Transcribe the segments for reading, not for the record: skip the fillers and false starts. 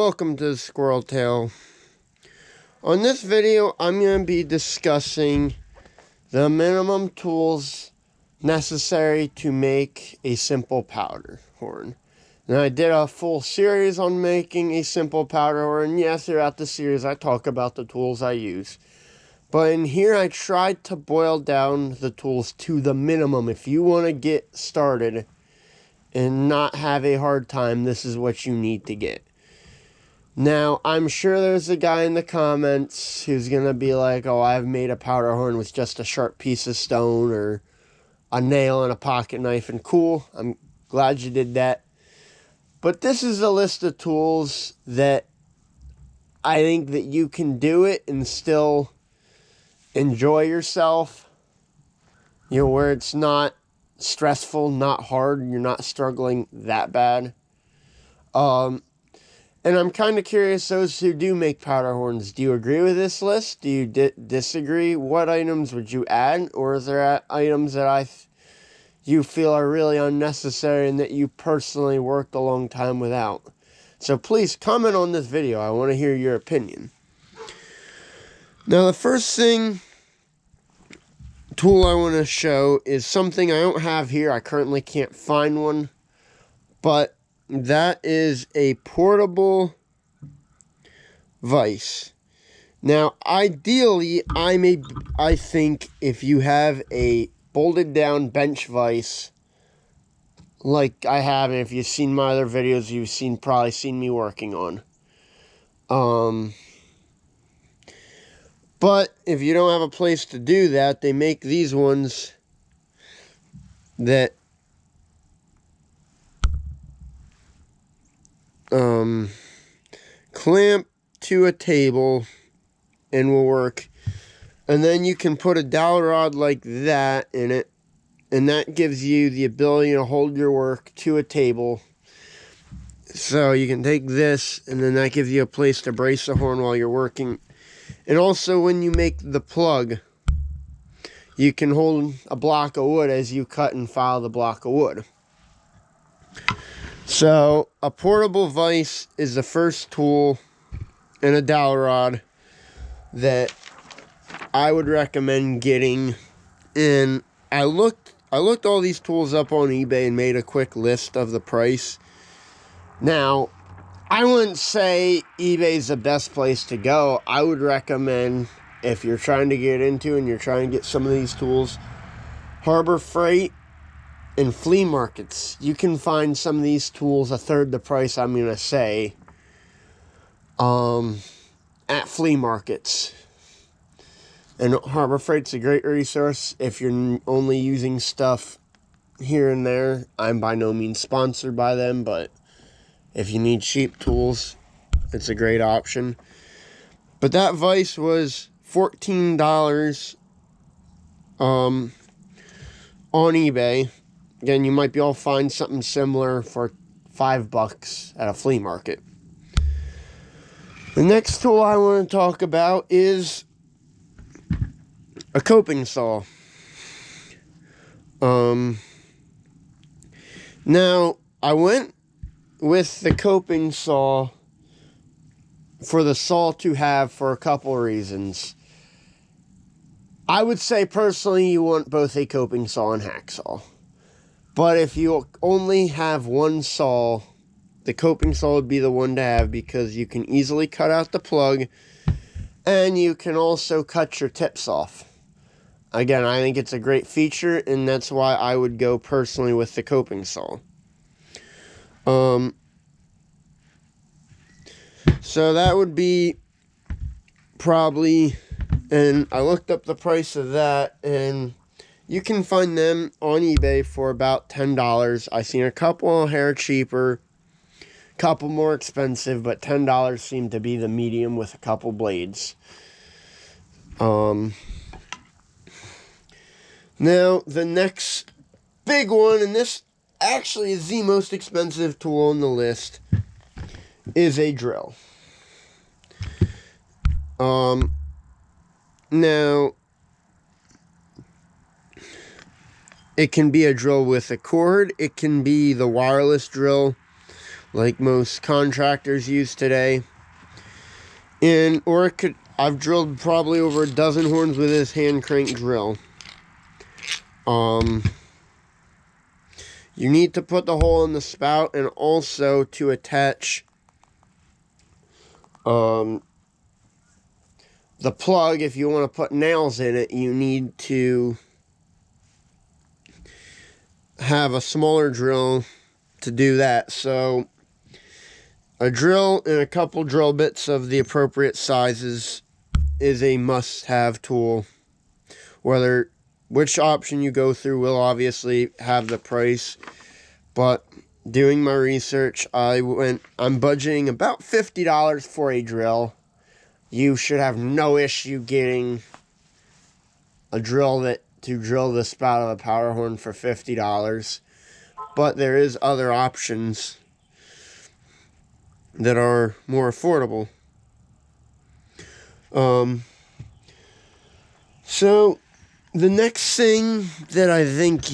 welcome to Squirrel Tail. On this video, I'm going to be discussing the minimum tools necessary to make a simple powder horn. Now, I did a full series on making a simple powder horn. Yes, throughout the series, I talk about the tools I use. But in here, I tried to boil down the tools to the minimum. If you want to get started and not have a hard time, this is what you need to get. Now, I'm sure there's a guy in the comments who's going to be like, oh, I've made a powder horn with just a sharp piece of stone or a nail and a pocket knife. And cool, I'm glad you did that. But this is a list of tools that I think that you can do it and still enjoy yourself. You know, where it's not stressful, not hard, you're not struggling that bad. And I'm kind of curious, those who do make powder horns, do you agree with this list? Do you disagree? What items would you add? Or is there items that you feel are really unnecessary and that you personally worked a long time without? So please comment on this video. I want to hear your opinion. Now, the first tool I want to show is something I don't have here. I currently can't find one. But that is a portable vise. Now, ideally, I think if you have a bolted down bench vise, like I have, and if you've seen my other videos, you've probably seen me working on. But if you don't have a place to do that, they make these ones that clamp to a table and will work. And then you can put a dowel rod like that in it, and that gives you the ability to hold your work to a table. So you can take this, and then that gives you a place to brace the horn while you're working. And also, when you make the plug, you can hold a block of wood as you cut and file the block of wood. So, a portable vise is the first tool, and a dowel rod that I would recommend getting. And I looked all these tools up on eBay and made a quick list of the price. Now, I wouldn't say eBay's the best place to go. I would recommend, if you're trying to get into and you're trying to get some of these tools, Harbor Freight and flea markets. You can find some of these tools a third the price, I'm going to say, at flea markets. And Harbor Freight's a great resource if you're only using stuff here and there. I'm by no means sponsored by them, but if you need cheap tools, it's a great option. But that vise was $14 on eBay. Again, you might be able to find something similar for $5 at a flea market. The next tool I want to talk about is a coping saw. Now, I went with the coping saw for the saw to have for a couple reasons. I would say personally you want both a coping saw and hacksaw. But if you only have one saw, the coping saw would be the one to have because you can easily cut out the plug and you can also cut your tips off. Again, I think it's a great feature, and that's why I would go personally with the coping saw. So that would be probably, and I looked up the price of that, and you can find them on eBay for about $10. I've seen a couple a hair cheaper, couple more expensive, but $10 seemed to be the medium with a couple blades. Now, the next big one, and this actually is the most expensive tool on the list, is a drill. Now, it can be a drill with a cord. It can be the wireless drill like most contractors use today. And or it could, I've drilled probably over a dozen horns with this hand crank drill. You need to put the hole in the spout, and also to attach the plug. If you want to put nails in it, you need to have a smaller drill to do that. So a drill and a couple drill bits of the appropriate sizes is a must-have tool. Which option you go through will obviously have the price, but doing my research, I'm budgeting about $50 for a drill. You should have no issue getting a drill to drill the spout of a powder horn for $50, but there is other options that are more affordable. So the next thing that I think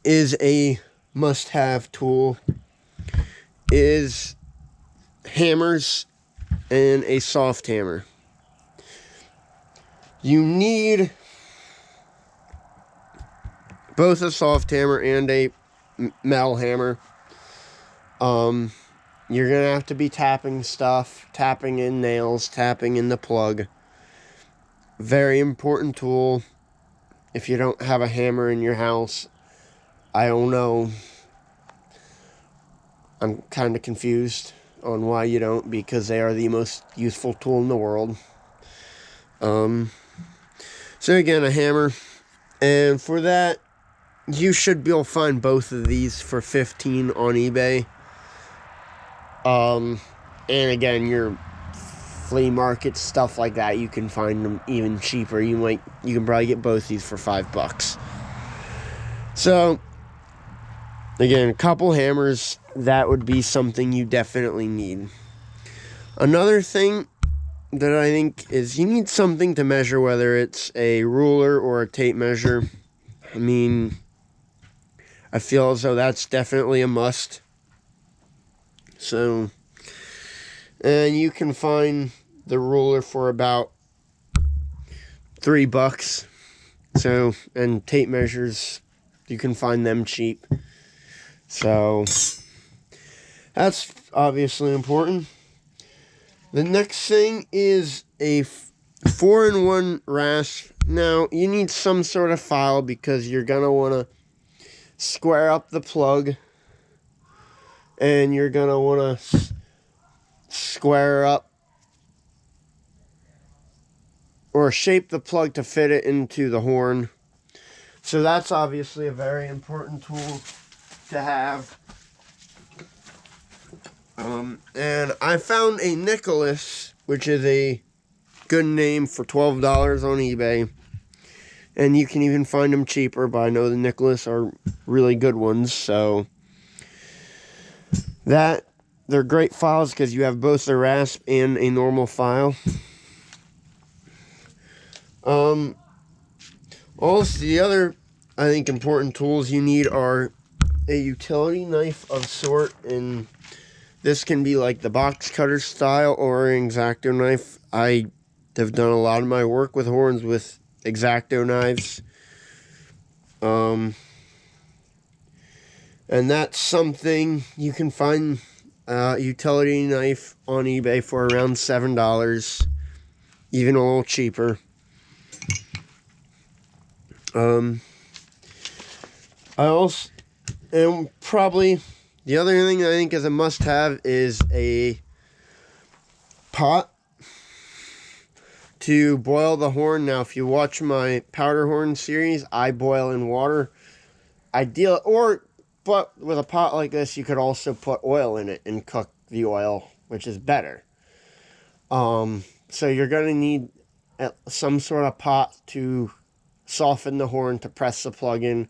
is a must-have tool is hammers and a soft hammer. You need both a soft hammer and a metal hammer. You're gonna have to be tapping stuff, tapping in nails, tapping in the plug. Very important tool. If you don't have a hammer in your house, I don't know. I'm kind of confused on why you don't, because they are the most useful tool in the world. So again, a hammer. And for that, you should be able to find both of these for $15 on eBay. And again, your flea market, stuff like that, you can find them even cheaper. You can probably get both these for $5. So again, a couple hammers, that would be something you definitely need. Another thing that I think is you need something to measure, whether it's a ruler or a tape measure. I mean, I feel as though that's definitely a must. So, and you can find the ruler for about $3. So, and tape measures, you can find them cheap. So, that's obviously important. The next thing is a 4-in-1 rasp. Now, you need some sort of file because you're going to want to square up the plug. And you're going to want to square up or shape the plug to fit it into the horn. So that's obviously a very important tool to have. And I found a Nicholas, which is a good name, for $12 on eBay. And you can even find them cheaper, but I know the Nicholas are really good ones. So they're great files because you have both the rasp and a normal file. Also, the other, I think, important tools you need are a utility knife of sort, and this can be like the box cutter style or an X-Acto knife. I have done a lot of my work with horns with X-Acto knives. And that's something you can find utility knife on eBay for around $7, even a little cheaper. And probably the other thing I think is a must-have is a pot to boil the horn. Now, if you watch my powder horn series, I boil in water. But with a pot like this, you could also put oil in it and cook the oil, which is better. So you're going to need some sort of pot to soften the horn, to press the plug in.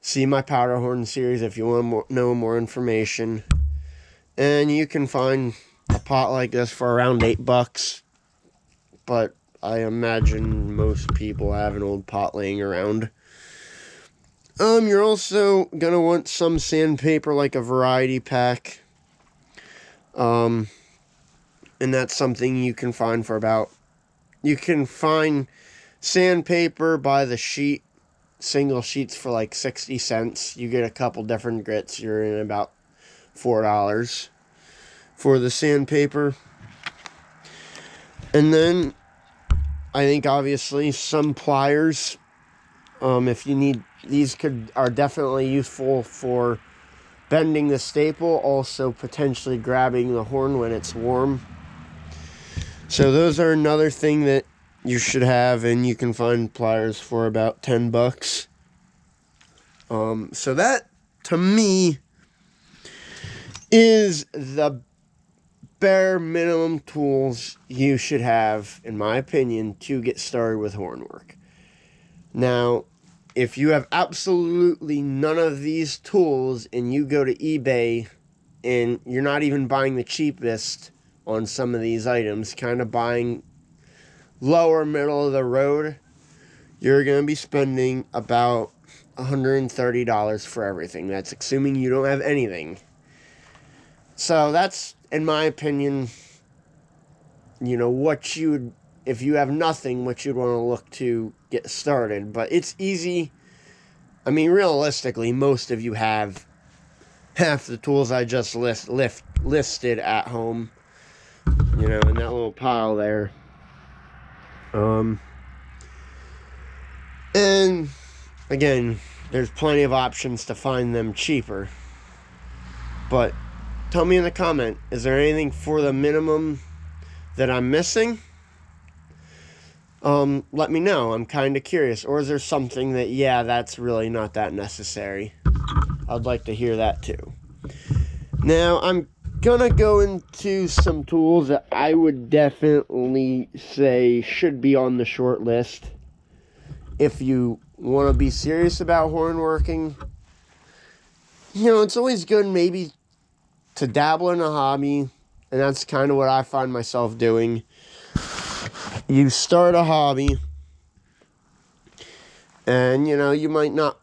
See my powder horn series if you want to know more information. And you can find a pot like this for around $8. But I imagine most people have an old pot laying around. You're also going to want some sandpaper, like a variety pack. And that's something you can find for about, you can find sandpaper by the sheet, single sheets for like 60 cents. You get a couple different grits. You're in about $4 for the sandpaper. And then I think obviously some pliers. If you need, these are definitely useful for bending the staple, also potentially grabbing the horn when it's warm. So those are another thing that you should have, and you can find pliers for about $10. So that, to me, is the bare minimum tools you should have, in my opinion, to get started with hornwork. Now, if you have absolutely none of these tools and you go to eBay and you're not even buying the cheapest on some of these items, kind of buying lower middle of the road, you're going to be spending about $130 for everything. That's assuming you don't have anything. So that's, in my opinion, what you would, if you have nothing, what you'd want to look to get started. But it's easy. I mean, realistically, most of you have half the tools I just listed at home, in that little pile there. And again, there's plenty of options to find them cheaper. But tell me in the comment, is there anything for the minimum that I'm missing? Let me know. I'm kind of curious. Or is there something that, that's really not that necessary? I'd like to hear that too. Now, I'm gonna go into some tools that I would definitely say should be on the short list if you want to be serious about horn working. It's always good maybe to dabble in a hobby, and that's kind of what I find myself doing. You start a hobby, and you might not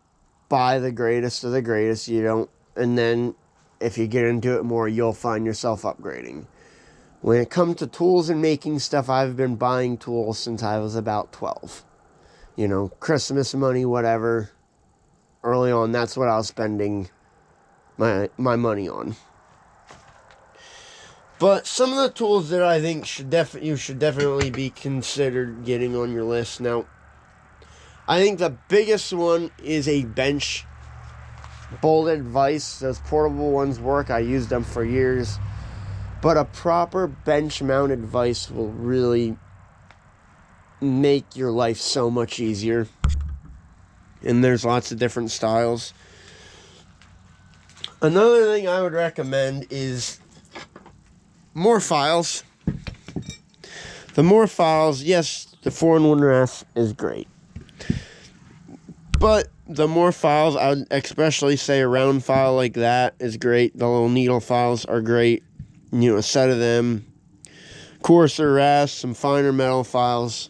buy the greatest of the greatest, and then if you get into it more, you'll find yourself upgrading. When it comes to tools and making stuff, I've been buying tools since I was about 12. Christmas money, whatever. Early on, that's what I was spending my money on. But some of the tools that I think you should definitely be considered getting on your list. Now, I think the biggest one is a bench bolted vise. Those portable ones work. I used them for years. But a proper bench mounted vise will really make your life so much easier. And there's lots of different styles. Another thing I would recommend is more files. The more files, yes, the 4-in-1 rasp is great. But the more files, I would especially say a round file like that is great. The little needle files are great. A set of them. Coarser rasp, some finer metal files.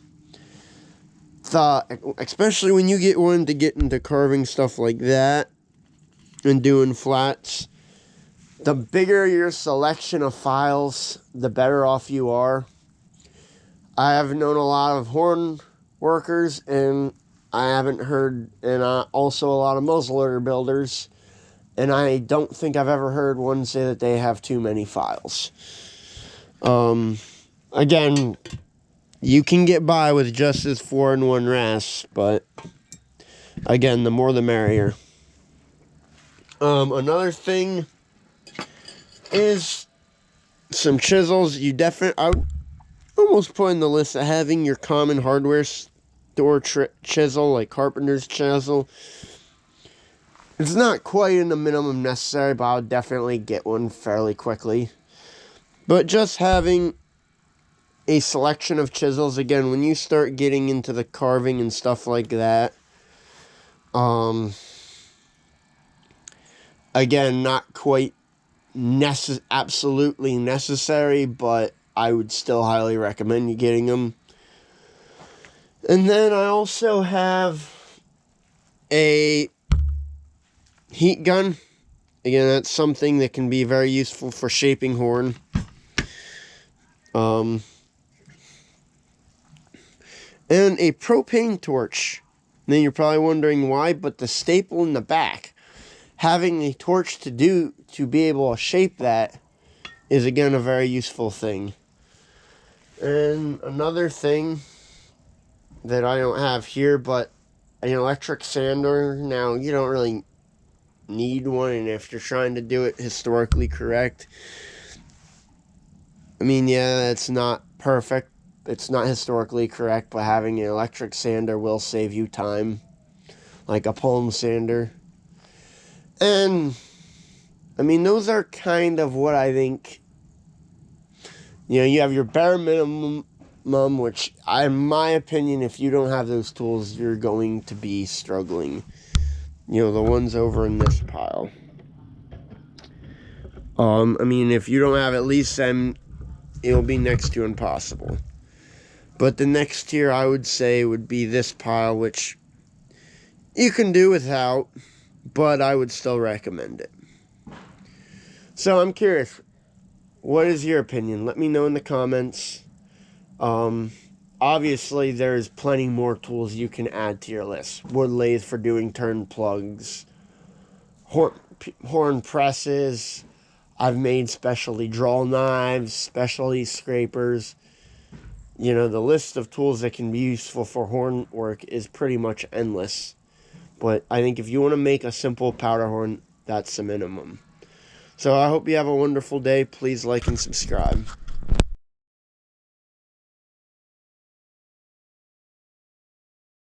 Especially when you get into carving stuff like that and doing flats, the bigger your selection of files, the better off you are. I have known a lot of horn workers, and I haven't heard, and also a lot of muzzleloader builders, and I don't think I've ever heard one say that they have too many files. Again, you can get by with just this 4-in-1 rasp, but again, the more the merrier. Another thing is some chisels. I would almost put in the list of having your common hardware store chisel, like carpenter's chisel. It's not quite in the minimum necessary, but I would definitely get one fairly quickly. But just having a selection of chisels, again, when you start getting into the carving and stuff like that, again, not quite absolutely necessary, but I would still highly recommend you getting them. And then I also have a heat gun. Again, that's something that can be very useful for shaping horn. And a propane torch. And then you're probably wondering why, but the staple in the back, having a torch to be able to shape that is again a very useful thing. And another thing that I don't have here, but an electric sander. Now, you don't really need one, and if you're trying to do it historically correct, I mean, yeah, it's not perfect. It's not historically correct, but having an electric sander will save you time, like a palm sander. And, I mean, those are kind of what I think. You have your bare minimum, which, in my opinion, if you don't have those tools, you're going to be struggling. The ones over in this pile. I mean, if you don't have at least them, it'll be next to impossible. But the next tier, I would say, would be this pile, which you can do without, but I would still recommend it. So I'm curious, what is your opinion? Let me know in the comments. Obviously, there's plenty more tools you can add to your list. Wood lathe for doing turn plugs, horn presses. I've made specialty draw knives, specialty scrapers. The list of tools that can be useful for horn work is pretty much endless. But I think if you want to make a simple powder horn, that's the minimum. So I hope you have a wonderful day. Please like and subscribe.